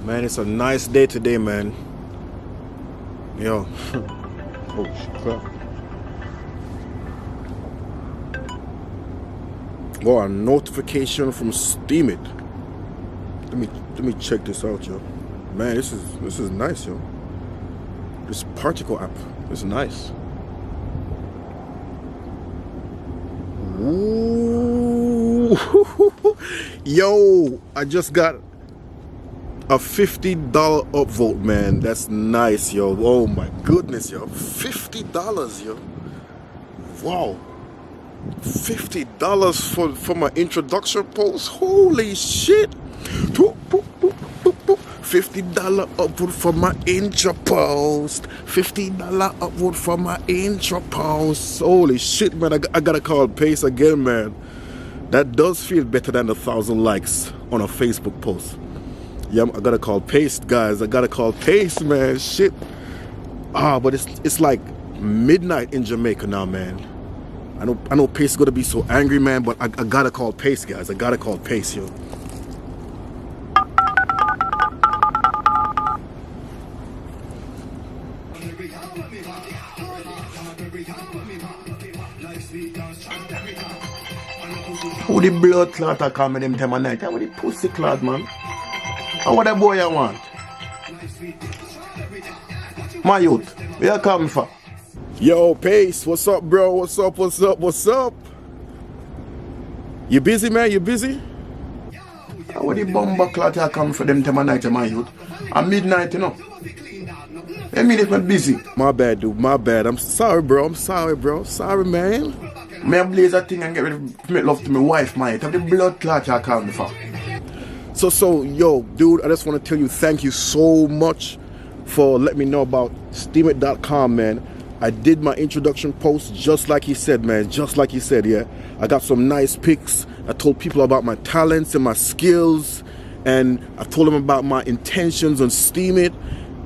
Man, it's a nice day today, man. Yo. Oh, crap. Oh, a notification from Steemit. Let me check this out, yo. Man, this is nice, yo. This particle app is nice. Ooh. Yo, I just got a $50 upvote, man. That's nice, yo. Oh my goodness, yo. $50, yo. Wow. $50 for my introduction post. Holy shit. $50 upvote for my intro post. $50 upvote for my intro post. Holy shit, man. I gotta call PAIS again, man. That does feel better than 1,000 likes on a Facebook post. Yeah, I gotta call PAIS, guys. I gotta call PAIS, man. Shit. But it's like midnight in Jamaica now, man. I know PAIS is gonna be so angry, man, but I gotta call PAIS, guys. I gotta call PAIS, yo. Who the blood clot I call me them time of night? Who the pussy clot, man? And what that boy I want? My youth, where you coming for? Yo, PAIS, what's up, bro? What's up, what's up, what's up? You busy, man? You busy? And what the bomber clot I come for them time of night, my youth? At midnight, you know? I mean if I'm busy. My bad, dude, my bad. I'm sorry, bro. I'm sorry, bro. Sorry, man. May I blaze that thing and get ready to make love to my wife, man. Have the blood clot I call me for. So, yo, dude, I just want to tell you thank you so much for letting me know about steemit.com, man. I did my introduction post just like he said, man. Just like he said, yeah. I got some nice pics. I told people about my talents and my skills. And I told them about my intentions on Steemit.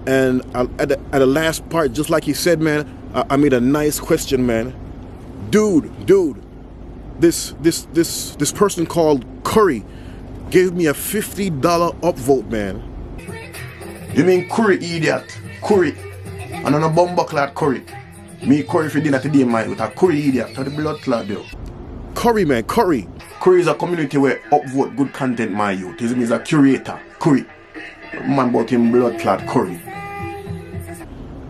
And at the last part, just like he said, man, I made a nice question, man. Dude, this person called Curry gave me a $50 upvote, man. You mean Curry, idiot? Curry. And on a bomber clad Curry. Me Curry for dinner today, man, with a Curry idiot. How the blood clad, yo. Curry, man, Curry. Curry is a community where upvote good content, my youth. His name is a curator. Curry. Man about him blood clad Curry.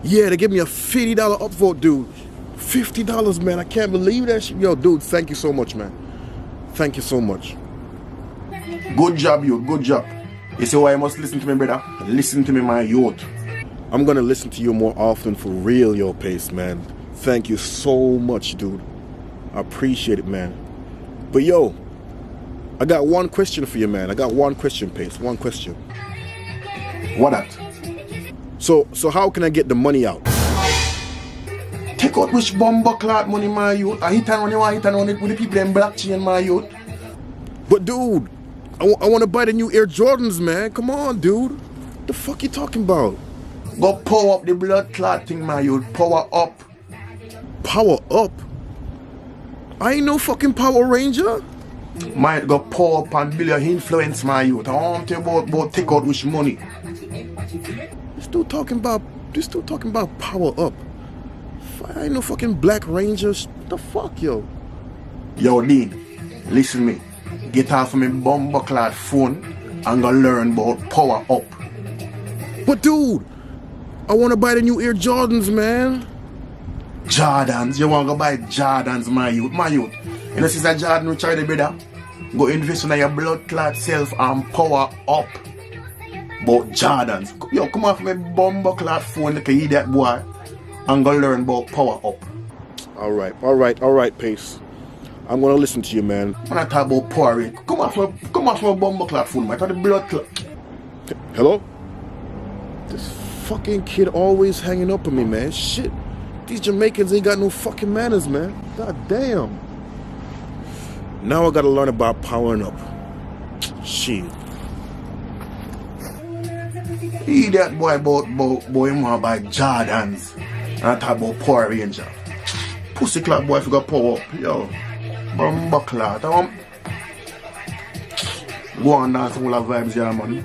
Yeah, they gave me a $50 upvote, dude. $50, man. I can't believe that shit. Yo, dude, thank you so much, man. Thank you so much. Good job, you. Good job. You see why I must listen to me, brother? Listen to me, my youth. I'm gonna listen to you more often for real, yo, PAIS, man. Thank you so much, dude. I appreciate it, man. But yo, I got one question for you, man. I got one question, PAIS. One question. What that? So how can I get the money out? Take out which bomber clot money, my youth. I hit on you, I hit on it with the people in blockchain, my youth. But dude, I want to buy the new Air Jordans, man. Come on, dude. What the fuck you talking about? Go power up the blood clot thing, my youth. Power up. Power up? I ain't no fucking Power Ranger. Might go power up and build your influence, my youth. I want to about take out which money. This dude talking about power up. I ain't no fucking Black Rangers. The fuck, yo? Yo, Dean, listen to me. Get off of me bomber clad phone and go learn about power up. But dude, I want to buy the new Air Jordans, man. Jordans? You want to go buy Jordans, my youth? My youth. You know, since a Jordan will try the brother, go invest in your blood clot self and power up. About Jordans. Yo, come off me bomber clot phone like an idiot boy and go learn about power up. Alright, PAIS. I'm gonna listen to you, man. When I talk about power, come off my bomber clot phone, man. The blood clot. Hello? This fucking kid always hanging up on me, man. Shit. These Jamaicans ain't got no fucking manners, man. God damn. Now I gotta learn about powering up. Shit. He that boy about him want buy Jordans. And I talk about Power Ranger. Pussy clock boy if you got power up. Yo. Bomber clot. Go on dance all the vibes here, man.